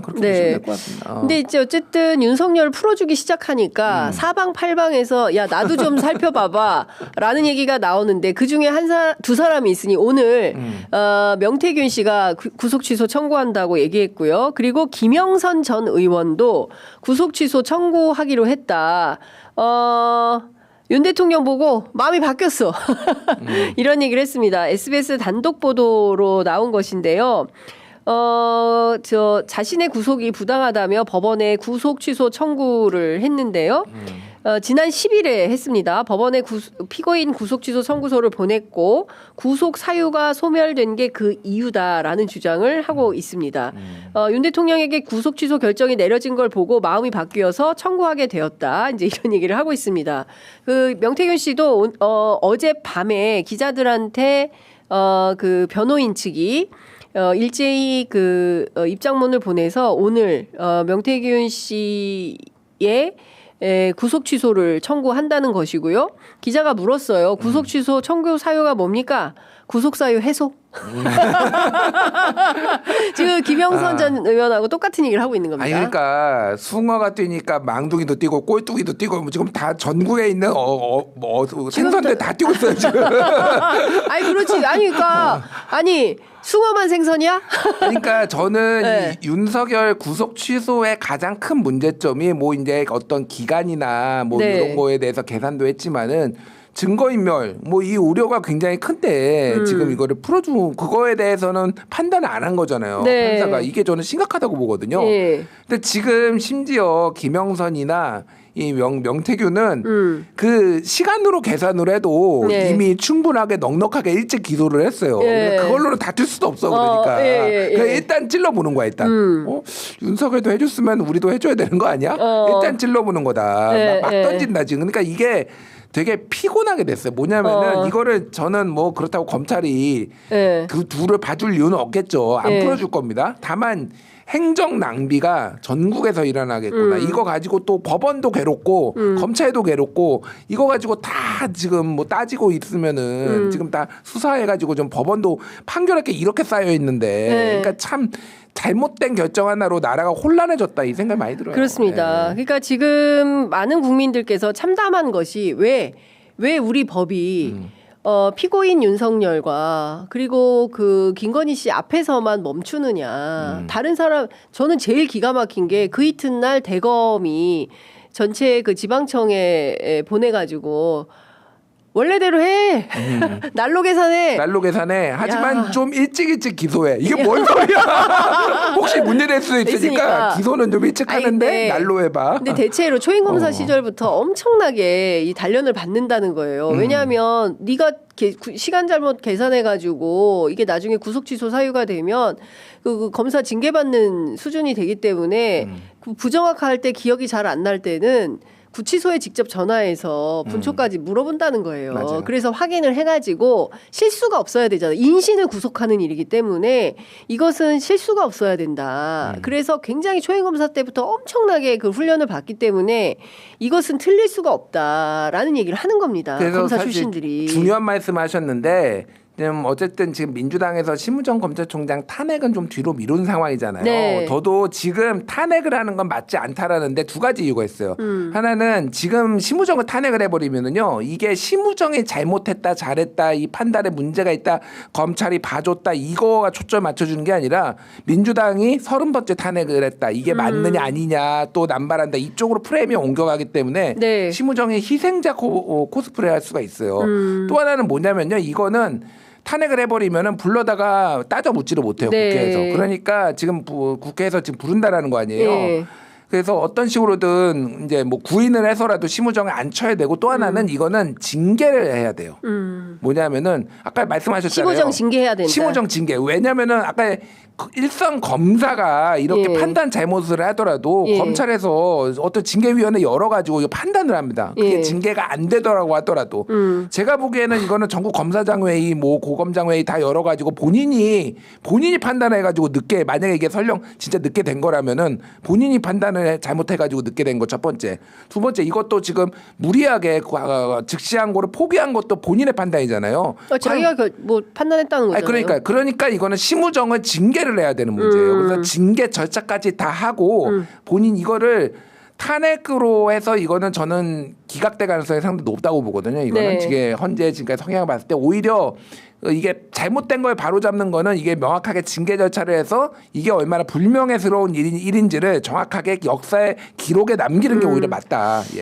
그렇게 보시면 될 것 같습니다. 근데 이제 어쨌든 윤석열 풀어주기 시작하니까 사방팔방에서 야 나도 좀 살펴봐봐라는 얘기가 나오는데 그 중에 두 사람이 있으니 오늘 명태균 씨가 구속 취소 청구한다고 얘기했고요. 그리고 김영선 전 의원도 구속 취소 청구하기로 했다. 윤 대통령 보고 마음이 바뀌었어. 이런 얘기를 했습니다. SBS 단독 보도로 나온 것인데요. 자신의 구속이 부당하다며 법원에 구속 취소 청구를 했는데요. 지난 10일에 했습니다. 법원에 피고인 구속 취소 청구서를 보냈고 구속 사유가 소멸된 게 그 이유다라는 주장을 하고 있습니다. 윤 대통령에게 구속 취소 결정이 내려진 걸 보고 마음이 바뀌어서 청구하게 되었다. 이제 이런 얘기를 하고 있습니다. 그 명태균 씨도 어제 밤에 기자들한테 그 변호인 측이 일제히 그 입장문을 보내서 오늘 명태균 씨의 구속 취소를 청구한다는 것이고요. 기자가 물었어요. 구속 취소 청구 사유가 뭡니까? 구속 사유 해소. 지금 김영선 전 의원하고 똑같은 얘기를 하고 있는 겁니다. 아니 그러니까 숭어가 뛰니까 망둥이도 뛰고 꼴뚜기도 뛰고 지금 다 전국에 있는 생선들 다 뛰고 있어요 지금. 아니 그렇지. 아니 그러니까 아니 숭어만 생선이야? 그러니까 저는 네. 이 윤석열 구속 취소의 가장 큰 문제점이 뭐 이제 어떤 기간이나 뭐 네. 이런 거에 대해서 계산도 했지만은 증거인멸 뭐 이 우려가 굉장히 큰데 지금 이거를 풀어준 그거에 대해서는 판단을 안 한 거잖아요. 네. 판사가 이게 저는 심각하다고 보거든요. 네. 근데 지금 심지어 김영선이나 이 명태균은 그 시간으로 계산을 해도 네. 이미 충분하게 넉넉하게 일찍 기소를 했어요. 예. 그걸로는 다툴 수도 없어 그러니까. 그러니까 예. 일단 찔러보는 거야 일단. 윤석열도 해줬으면 우리도 해줘야 되는 거 아니야? 일단 찔러보는 거다. 막 던진다 지금. 그러니까 이게 되게 피곤하게 됐어요. 뭐냐면은 이거를 저는 뭐 그렇다고 검찰이 그 둘을 봐줄 이유는 없겠죠. 안 풀어줄 겁니다. 다만 행정 낭비가 전국에서 일어나겠구나. 이거 가지고 또 법원도 괴롭고 검찰도 괴롭고 이거 가지고 다 지금 뭐 따지고 있으면은 지금 다 수사해가지고 좀 법원도 판결할 게 이렇게 쌓여 있는데 그러니까 참 잘못된 결정 하나로 나라가 혼란해졌다 이 생각이 많이 들어요. 그렇습니다. 그러니까 지금 많은 국민들께서 참담한 것이 왜 우리 법이 피고인 윤석열과 그리고 그 김건희 씨 앞에서만 멈추느냐. 다른 사람 저는 제일 기가 막힌 게 그 이튿날 대검이 전체 그 지방청에 보내가지고 원래대로 해. 날로 계산해. 날로 계산해. 하지만 야. 좀 일찍 기소해. 이게 뭔 소리야. 혹시 문제될 수도 있으니까 기소는 좀 일찍 하는데 날로 해봐. 근데 대체로 초임검사 시절부터 엄청나게 이 단련을 받는다는 거예요. 왜냐하면 네가 시간 잘못 계산해가지고 이게 나중에 구속 취소 사유가 되면 그 검사 징계받는 수준이 되기 때문에 그 부정확할 때 기억이 잘 안 날 때는 구치소에 직접 전화해서 분초까지 물어본다는 거예요. 맞아요. 그래서 확인을 해가지고 실수가 없어야 되잖아요. 인신을 구속하는 일이기 때문에 이것은 실수가 없어야 된다. 그래서 굉장히 초임검사 때부터 엄청나게 그 훈련을 받기 때문에 이것은 틀릴 수가 없다라는 얘기를 하는 겁니다. 그래서 검사 사실 출신들이. 중요한 말씀하셨는데 지금 어쨌든 지금 민주당에서 심우정 검찰총장 탄핵은 좀 뒤로 미룬 상황이잖아요. 네. 저도 지금 탄핵을 하는 건 맞지 않다라는데 두 가지 이유가 있어요. 하나는 지금 심우정을 탄핵을 해버리면은요, 이게 심우정이 잘못했다, 잘했다, 이 판단에 문제가 있다, 검찰이 봐줬다, 이거가 초점 맞춰주는 게 아니라 민주당이 30번째 탄핵을 했다, 이게 맞느냐 아니냐, 또 남발한다, 이쪽으로 프레임이 옮겨가기 때문에 네. 심우정이 희생자 코스프레 할 수가 있어요. 또 하나는 뭐냐면요, 이거는 탄핵을 해버리면은 불러다가 따져 묻지를 못해요. 네. 국회에서. 그러니까 지금 국회에서 지금 부른다라는 거 아니에요. 네. 그래서 어떤 식으로든 이제 뭐 구인을 해서라도 심우정을 안 쳐야 되고 또 하나는 이거는 징계를 해야 돼요. 뭐냐면은 아까 말씀하셨잖아요. 심우정 징계해야 된다. 심우정 징계. 왜냐면은 아까 일선 검사가 이렇게 예. 판단 잘못을 하더라도 예. 검찰에서 어떤 징계위원회 열어가지고 이거 판단을 합니다. 그게 예. 징계가 안 되더라고 하더라도 제가 보기에는 이거는 전국 검사장회의 뭐 고검장회의 다 열어가지고 본인이 판단해가지고 늦게 만약에 이게 설령 진짜 늦게 된 거라면은 본인이 판단을 잘못해가지고 늦게 된 거 첫 번째. 두 번째 이것도 지금 무리하게 즉시한 거를 포기한 것도 본인의 판단이잖아요. 자기가 뭐 판단했다는 거잖아요. 그러니까 이거는 심우정을 징계를 징계를 해야 되는 문제예요. 그래서 징계 절차까지 다 하고 본인 이거를 탄핵으로 해서 이거는 저는 기각될 가능성이 상당히 높다고 보거든요. 이거는 네. 이게 헌재 지금까지 성향을 봤을 때 오히려 이게 잘못된 걸 바로잡는 거는 이게 명확하게 징계 절차를 해서 이게 얼마나 불명예스러운 일인지를 정확하게 역사의 기록에 남기는 게 오히려 맞다.